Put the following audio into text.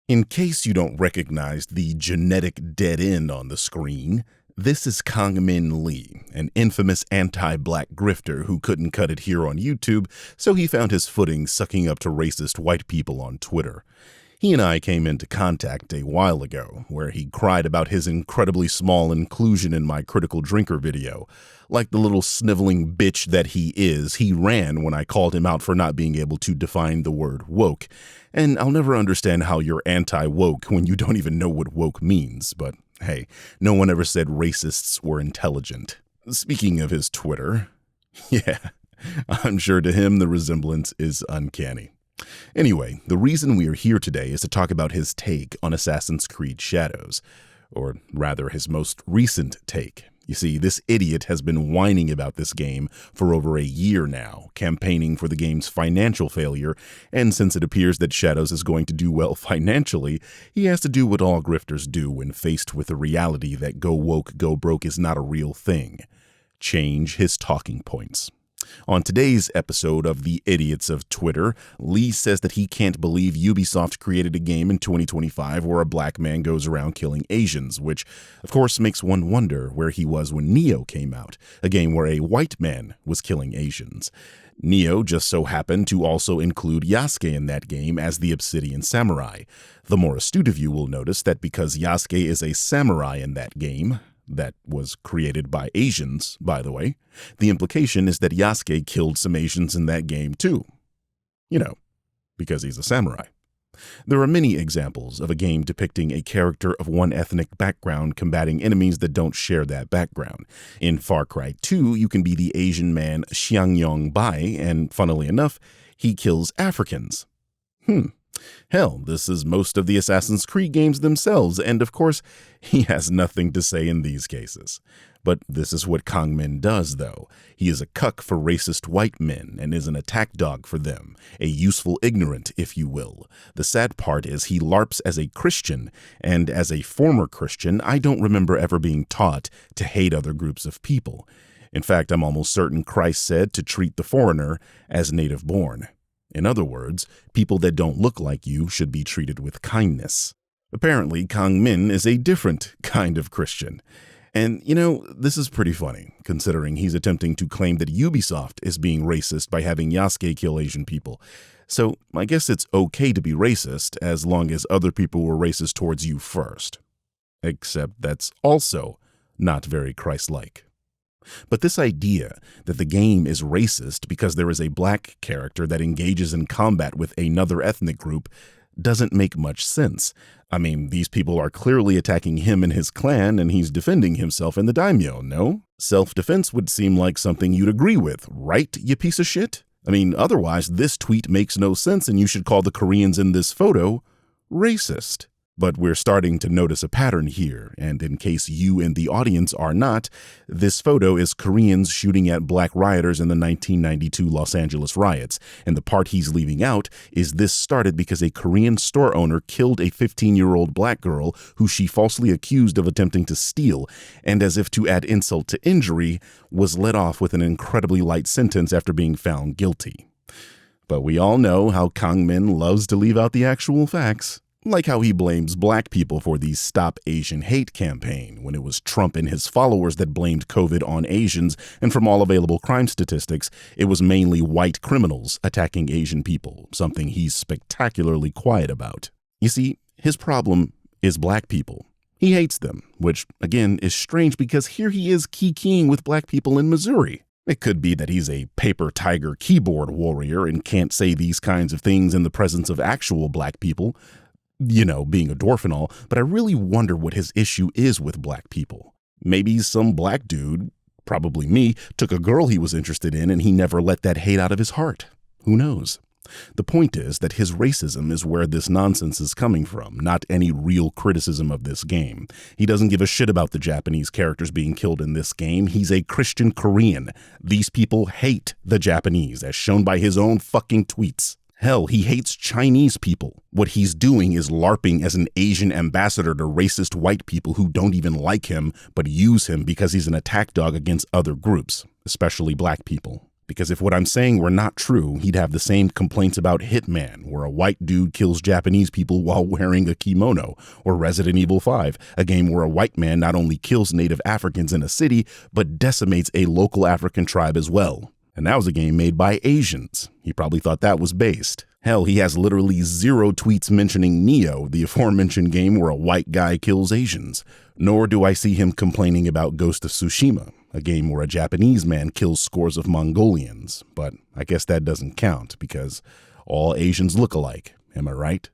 In case you don't recognize the genetic dead end on the screen, this is Kang-min Lee, an infamous anti-black grifter who couldn't cut it here on YouTube, so he found his footing sucking up to racist white people on Twitter. He and I came into contact a while ago, where he cried about his incredibly small inclusion in my Critical Drinker video. Like the little sniveling bitch that he is, he ran when I called him out for not being able to define the word woke. And I'll never understand how you're anti-woke when you don't even know what woke means, but hey, no one ever said racists were intelligent. Speaking of his Twitter, yeah, I'm sure to him the resemblance is uncanny. Anyway, the reason we are here today is to talk about his take on Assassin's Creed Shadows, or rather his most recent take. You see, this idiot has been whining about this game for over a year now, campaigning for the game's financial failure, and since it appears that Shadows is going to do well financially, he has to do what all grifters do when faced with the reality that go woke, go broke is not a real thing: change his talking points. On today's episode of The Idiots of Twitter, Lee says that he can't believe Ubisoft created a game in 2025 where a black man goes around killing Asians, which of course makes one wonder where he was when Neo came out, a game where a white man was killing Asians. Neo just so happened to also include Yasuke in that game as the Obsidian Samurai. The more astute of you will notice that because Yasuke is a samurai in that game, that was created by Asians, by the way, the implication is that Yasuke killed some Asians in that game too. You know, because he's a samurai. There are many examples of a game depicting a character of one ethnic background combating enemies that don't share that background. In Far Cry 2, you can be the Asian man Xiangyong Bai, and funnily enough, he kills Africans. Hell, this is most of the Assassin's Creed games themselves, and of course, he has nothing to say in these cases. But this is what Kang-min does, though. He is a cuck for racist white men and is an attack dog for them, a useful ignorant, if you will. The sad part is he LARPs as a Christian, and as a former Christian, I don't remember ever being taught to hate other groups of people. In fact, I'm almost certain Christ said to treat the foreigner as native-born. In other words, people that don't look like you should be treated with kindness. Apparently, Kang-min is a different kind of Christian. And, you know, this is pretty funny, considering he's attempting to claim that Ubisoft is being racist by having Yasuke kill Asian people. So, I guess it's okay to be racist as long as other people were racist towards you first. Except that's also not very Christ-like. But this idea that the game is racist because there is a black character that engages in combat with another ethnic group doesn't make much sense. I mean, these people are clearly attacking him and his clan, and he's defending himself in the daimyo, no? Self-defense would seem like something you'd agree with, right, you piece of shit? I mean, otherwise, this tweet makes no sense, and you should call the Koreans in this photo racist. But we're starting to notice a pattern here, and in case you in the audience are not, this photo is Koreans shooting at black rioters in the 1992 Los Angeles riots, and the part he's leaving out is this started because a Korean store owner killed a 15-year-old black girl who she falsely accused of attempting to steal, and as if to add insult to injury, was let off with an incredibly light sentence after being found guilty. But we all know how Kang-min loves to leave out the actual facts. Like how he blames black people for the Stop Asian Hate campaign, when it was Trump and his followers that blamed COVID on Asians, and from all available crime statistics, it was mainly white criminals attacking Asian people, something he's spectacularly quiet about. You see, his problem is black people. He hates them, which, again, is strange because here he is kikiing with black people in Missouri. It could be that he's a paper tiger keyboard warrior and can't say these kinds of things in the presence of actual black people, you know, being a dwarf and all, but I really wonder what his issue is with black people. Maybe some black dude, probably me, took a girl he was interested in and he never let that hate out of his heart. Who knows? The point is that his racism is where this nonsense is coming from, not any real criticism of this game. He doesn't give a shit about the Japanese characters being killed in this game. He's a Christian Korean. These people hate the Japanese, as shown by his own fucking tweets. Hell, he hates Chinese people. What he's doing is LARPing as an Asian ambassador to racist white people who don't even like him, but use him because he's an attack dog against other groups, especially black people. Because if what I'm saying were not true, he'd have the same complaints about Hitman, where a white dude kills Japanese people while wearing a kimono, or Resident Evil 5, a game where a white man not only kills native Africans in a city, but decimates a local African tribe as well. And that was a game made by Asians. He probably thought that was based. Hell, he has literally 0 tweets mentioning Neo, the aforementioned game where a white guy kills Asians. Nor do I see him complaining about Ghost of Tsushima, a game where a Japanese man kills scores of Mongolians. But I guess that doesn't count because all Asians look alike. Am I right?